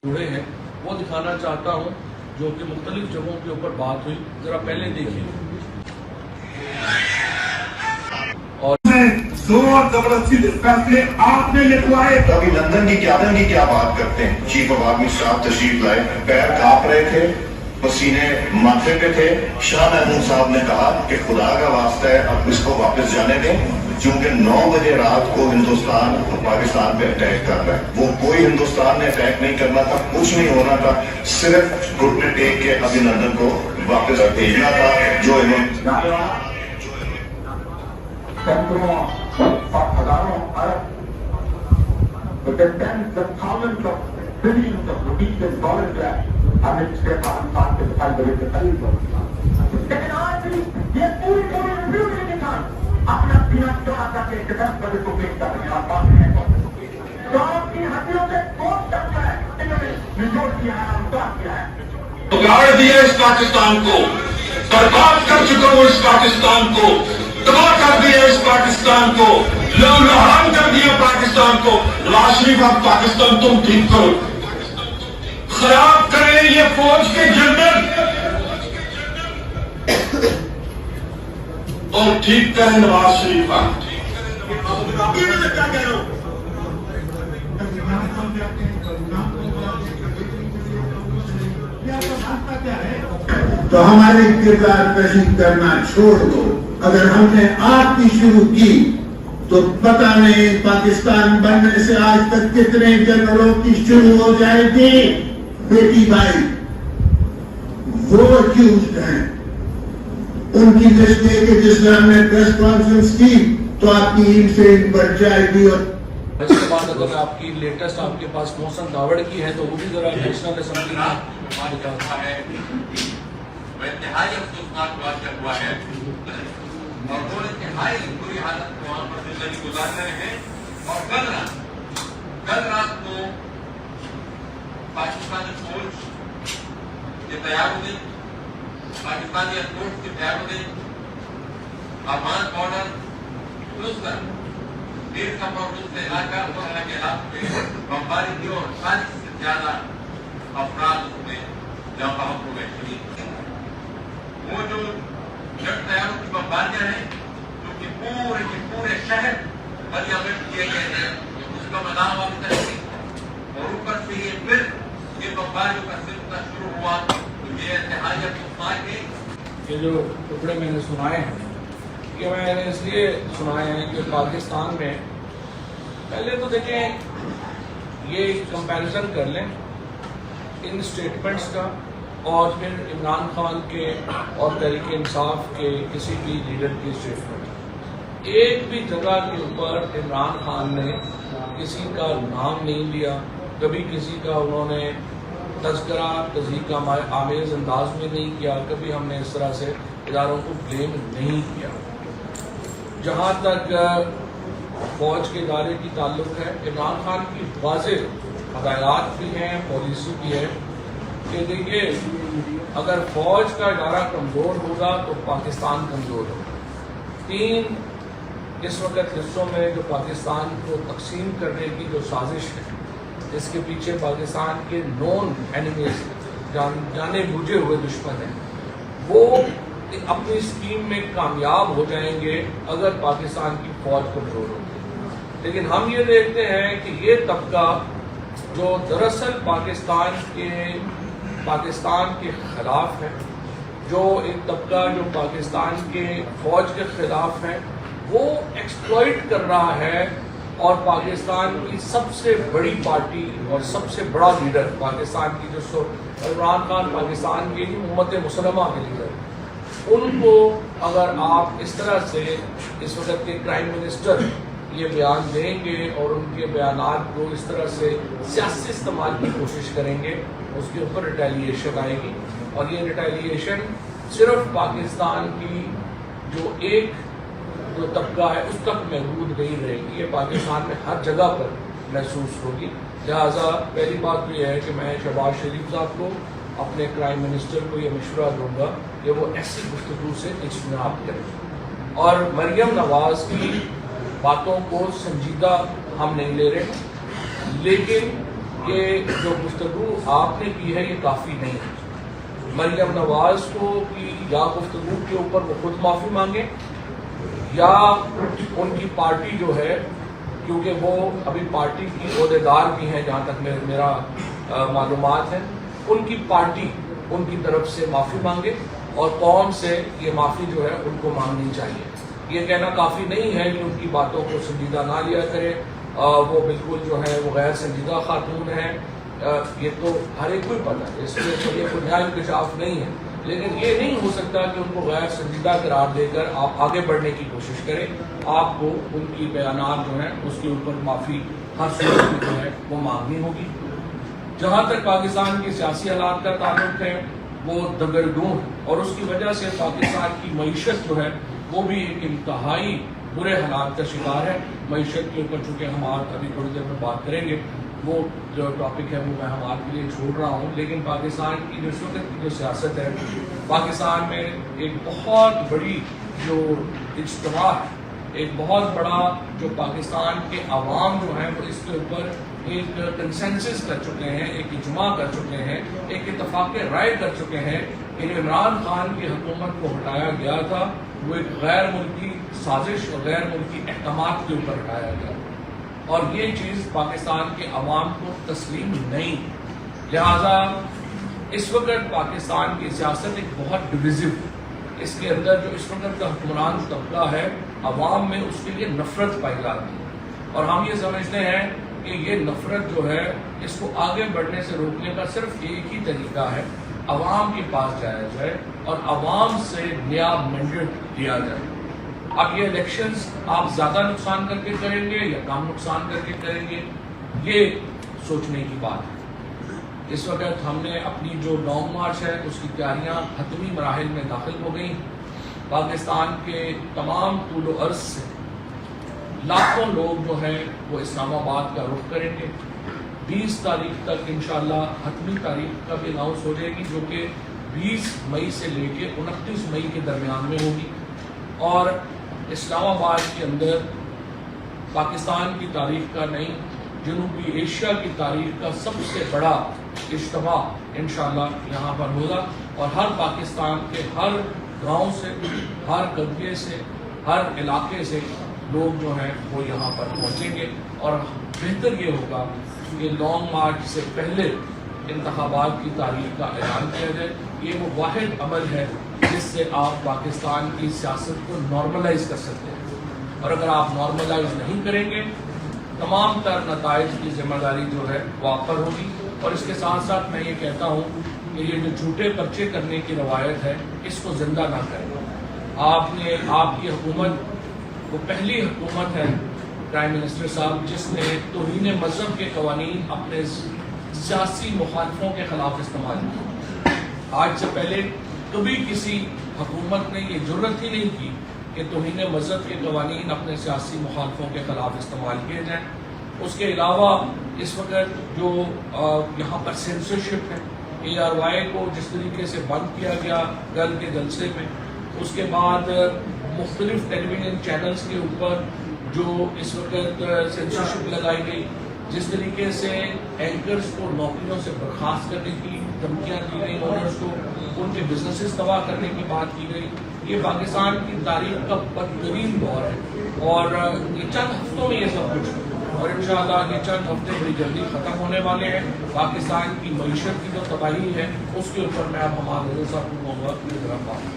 जुड़े हैं वो दिखाना चाहता हूं, जो कि मुख्तलिफ जगहों के ऊपर बात हुई, जरा पहले देखिए। और जोर जबरदस्ती फैसले आपने लिखवाए। अभी लंदन की क्या बात करते हैं। चीफ ऑफ आर्मी स्टाफ तशरीफ लाए, पैर कांप रहे थे, पसीने माथे पे थे। शाह महमूद साहब ने कहा कि खुदा का वास्ता है अब इसको वापस जाने दें, क्योंकि 9 बजे रात को हिंदुस्तान पाकिस्तान पे अटैक कर रहा है। वो कोई हिंदुस्तान ने अटैक नहीं करना था, कुछ नहीं होना था, सिर्फ घुटने टेक के अभिनंदन को वापस भेजना था। जो हजारों अरब, tens of thousands of billions of rupees and dollars हमें इसके पाकिस्तान के दिखाई दे रहे थे। लेकिन आज भी ये पूरी रिव्यू के किसान अपना सीना चौड़ा करके 10 बजे को पेश कर रहे हैं। तो आपकी हड्डियों से कौन सकता है इन्होंने निचोड़ किया है, उतार किया है, उगाड़ दिया इस पाकिस्तान को, बर्बाद कर चुका वो इस पाकिस्तान को, तबाह कर दिया इस पाकिस्तान को, लहूलुहान कर दिया पाकिस्तान को। नवाज शरीफ अब पाकिस्तान तुम ठीक करो, खराब करें ये फौज के जनरल और ठीक करें नवाज शरीफ। क्या कह रहा हूं? तो हमारे किरदार पेशी करना छोड़ दो। अगर हमने आपकी शुरू की तो पता नहीं पाकिस्तान बनने से आज तक कितने जनरलों की शुरू हो जाएगी। बेटी भाई वो अक्यूज्ड हैं, उनकी लिस्ट लेके जिसने हमने प्रेस कॉन्फ्रेंस की तो आपकी ईमेल बढ़ जाएगी। और इसके बाद अगर आपकी लेटेस्ट आपके पास मोहसन दावड़ की है तो वो भी जरा नेशनल असेंबली में दिखाता है। इंतहाई अफसोसनाक वाक़या हुआ है और वो इंतहाई बुरी हालत में वहां पर जिंदगी गुजार रहे हैं। और कल रात को पाकिस्तानी फौज ये तैयार हो गई, पाकिस्तानी एयरफोर्स की तैयार हो गई, अफगान बॉर्डर खुलकर देश का प्रमुख इलाका के इलाके में बमबारी की और 40 से ज्यादा अफराद उसमें जहाँ बहक हो गए। वो जो जट तैयारों की बमबारियां हैं जो कि पूरे के पूरे शहर बलियागंज किए गए हैं, उसका मैदान वाली तरह और ऊपर से ये फिर ये बमबारियों का सिलसिला शुरू हुआ। तो ये इंतहाई अफसोसनाक है। ये जो टुकड़े मैंने सुनाए हैं ये मैंने इसलिए सुनाए हैं कि पाकिस्तान में पहले तो देखें, ये कंपैरिजन कर लें इन स्टेटमेंट्स का और फिर इमरान खान के और तहरीक इंसाफ के किसी भी लीडर की स्टेटमेंट। एक भी जगह के ऊपर इमरान खान ने किसी का नाम नहीं लिया, कभी किसी का उन्होंने तज़किरा तज़हीका आमेज़ अंदाज में नहीं किया, कभी हमने इस तरह से इदारों को ब्लेम नहीं किया। जहाँ तक फौज के इदारे की ताल्लुक है, इमरान खान की वाज़ेह हदायत भी हैं, पॉलिसी भी है कि देखिए अगर फौज का इदारा कमज़ोर होगा तो पाकिस्तान कमज़ोर होगा। 3 इस वक्त हिस्सों में जो पाकिस्तान को तकसीम करने की जो साजिश है, इसके पीछे पाकिस्तान के नॉन एनिमीज जाने बूझे हुए दुश्मन हैं, वो अपनी स्कीम में कामयाब हो जाएंगे अगर पाकिस्तान की फौज कमजोर होगी। लेकिन हम ये देखते हैं कि ये तबका जो दरअसल पाकिस्तान के खिलाफ है, जो एक तबका जो पाकिस्तान के फौज के खिलाफ है, वो एक्सप्लॉइट कर रहा है। और पाकिस्तान की सबसे बड़ी पार्टी और सबसे बड़ा लीडर पाकिस्तान की जो इमरान खान पाकिस्तान की उम्मत मुसलमा के लीडर, उनको अगर आप इस तरह से इस वक्त के प्राइम मिनिस्टर ये बयान देंगे और उनके बयानात को इस तरह से सियासी इस्तेमाल की कोशिश करेंगे, उसके ऊपर रिटेलिएशन आएगी। और ये रिटेलिएशन सिर्फ पाकिस्तान की जो तबका है उस तक महदूद नहीं रहेगी, ये पाकिस्तान में हर जगह पर महसूस होगी। लिहाजा पहली बात तो यह है कि मैं शहबाज शरीफ साहब को, अपने प्राइम मिनिस्टर को ये मशवरा दूंगा कि वो ऐसी गुफ्तगू से इज्तनाब करें। और मरियम नवाज की बातों को संजीदा हम नहीं ले रहे, लेकिन ये जो गुफ्तगू آپ نے کی ہے یہ کافی نہیں ہے. مریم نواز کو کی یا گفتگو کے اوپر وہ خود معافی مانگے یا ان کی پارٹی جو ہے، کیونکہ وہ ابھی پارٹی کی عہدیدار بھی ہیں جہاں تک میرا معلومات ہے، ان کی پارٹی ان کی طرف سے معافی مانگے اور قوم سے یہ معافی جو ہے ان کو مانگنی چاہیے. یہ کہنا کافی نہیں ہے کہ ان کی باتوں کو سنجیدہ نہ لیا کرے، وہ بالکل جو ہے وہ غیر سنجیدہ خاتون ہیں. یہ تو ہر ایک کو ہی پتہ ہے، اس لیے تو یہ کوئی نیا انکشاف نہیں ہے، لیکن یہ نہیں ہو سکتا کہ ان کو غیر سنجیدہ قرار دے کر آپ آگے بڑھنے کی کوشش کریں. آپ کو ان کی بیانات جو ہیں اس کے اوپر معافی ہر صورت میں جو ہے وہ مانگنی ہوگی. جہاں تک پاکستان کی سیاسی حالات کا تعلق ہے وہ دگرگوں ہے، اور اس کی وجہ سے پاکستان کی معیشت جو ہے وہ بھی ایک انتہائی برے حالات کا شکار ہے. معیشت کے اوپر چونکہ ہم ابھی تھوڑی دیر میں بات کریں گے، وہ جو ٹاپک ہے وہ میں ہم آپ کے لیے چھوڑ رہا ہوں. لیکن پاکستان کی جو اس وقت کی جو سیاست ہے، پاکستان میں ایک بہت بڑی جو اجتماع ہے، ایک بہت بڑا جو پاکستان کے عوام جو ہیں وہ اس کے اوپر ایک کنسنسس کر چکے ہیں، ایک اجماع کر چکے ہیں، ایک اتفاق رائے کر چکے ہیں کہ عمران خان کی حکومت کو ہٹایا گیا تھا وہ ایک غیر ملکی سازش اور غیر ملکی احکامات کے اوپر ہٹایا گیا، اور یہ چیز پاکستان کے عوام کو تسلیم نہیں. لہذا اس وقت پاکستان کی سیاست ایک بہت ڈویزو، اس کے اندر جو اس وقت کا حکمران طبقہ ہے عوام میں اس کے لیے نفرت پائی جاتی ہے، اور ہم یہ سمجھتے ہیں کہ یہ نفرت جو ہے اس کو آگے بڑھنے سے روکنے کا صرف ایک ہی طریقہ ہے، عوام کے پاس جایا جائے اور عوام سے نیا مینڈیٹ لیا جائے. اب یہ الیکشنز آپ زیادہ نقصان کر کے کریں گے یا کم نقصان کر کے کریں گے، یہ سوچنے کی بات ہے. اس وقت ہم نے اپنی جو لانگ مارچ ہے اس کی تیاریاں حتمی مراحل میں داخل ہو گئیں. پاکستان کے تمام طول و عرض سے لاکھوں لوگ جو ہیں وہ اسلام آباد کا رخ کریں گے. 20 تاریخ تک انشاءاللہ حتمی تاریخ کا بھی اناؤنس ہو جائے گی، جو کہ 20 مئی سے لے کے 29 مئی کے درمیان میں ہوگی، اور اسلام آباد کے اندر پاکستان کی تاریخ کا نہیں جنوبی ایشیا کی تاریخ کا سب سے بڑا اجتماع انشاءاللہ یہاں پر ہوگا، اور ہر پاکستان کے ہر گاؤں سے، ہر قبیلے سے، ہر علاقے سے لوگ جو ہیں وہ یہاں پر پہنچیں گے. اور بہتر یہ ہوگا کہ لانگ مارچ سے پہلے انتخابات کی تاریخ کا اعلان کیا جائے. یہ وہ واحد عمل ہے جس سے آپ پاکستان کی سیاست کو نارملائز کر سکتے ہیں، اور اگر آپ نارملائز نہیں کریں گے تمام تر نتائج کی ذمہ داری جو ہے وہ آپ پر ہوگی. اور اس کے ساتھ ساتھ میں یہ کہتا ہوں کہ یہ جو جھوٹے پرچے کرنے کی روایت ہے اس کو زندہ نہ کریں. آپ کی حکومت وہ پہلی حکومت ہے پرائم منسٹر صاحب جس نے توہین مذہب کے قوانین اپنے سیاسی مخالفوں کے خلاف استعمال کیا. آج سے پہلے کبھی کسی حکومت نے یہ جرت ہی نہیں کی کہ توہین مذہب کے قوانین اپنے سیاسی مخالفوں کے خلاف استعمال کیے جائیں. اس کے علاوہ اس وقت جو یہاں پر سینسرشپ ہے، ARY کو جس طریقے سے بند کیا گیا کل کے جلسے میں، اس کے بعد مختلف ٹیلی ویژن چینلز کے اوپر جو اس وقت سینسرشپ لگائی گئی، جس طریقے سے اینکرز کو نوکریوں سے برخاست کرنے کی دھمکیاں دی گئی، اونرز کو ان کے بزنسز تباہ کرنے کی بات کی گئی، یہ پاکستان کی تاریخ کا بدترین دور ہے. اور یہ چند ہفتوں میں یہ سب کچھ، اور انشاءاللہ یہ چند ہفتے بڑی جلدی ختم ہونے والے ہیں. پاکستان کی معیشت کی جو تباہی ہے اس کے اوپر میں اب ہمارے صاحب کو کہوں گا کہ ذرا بات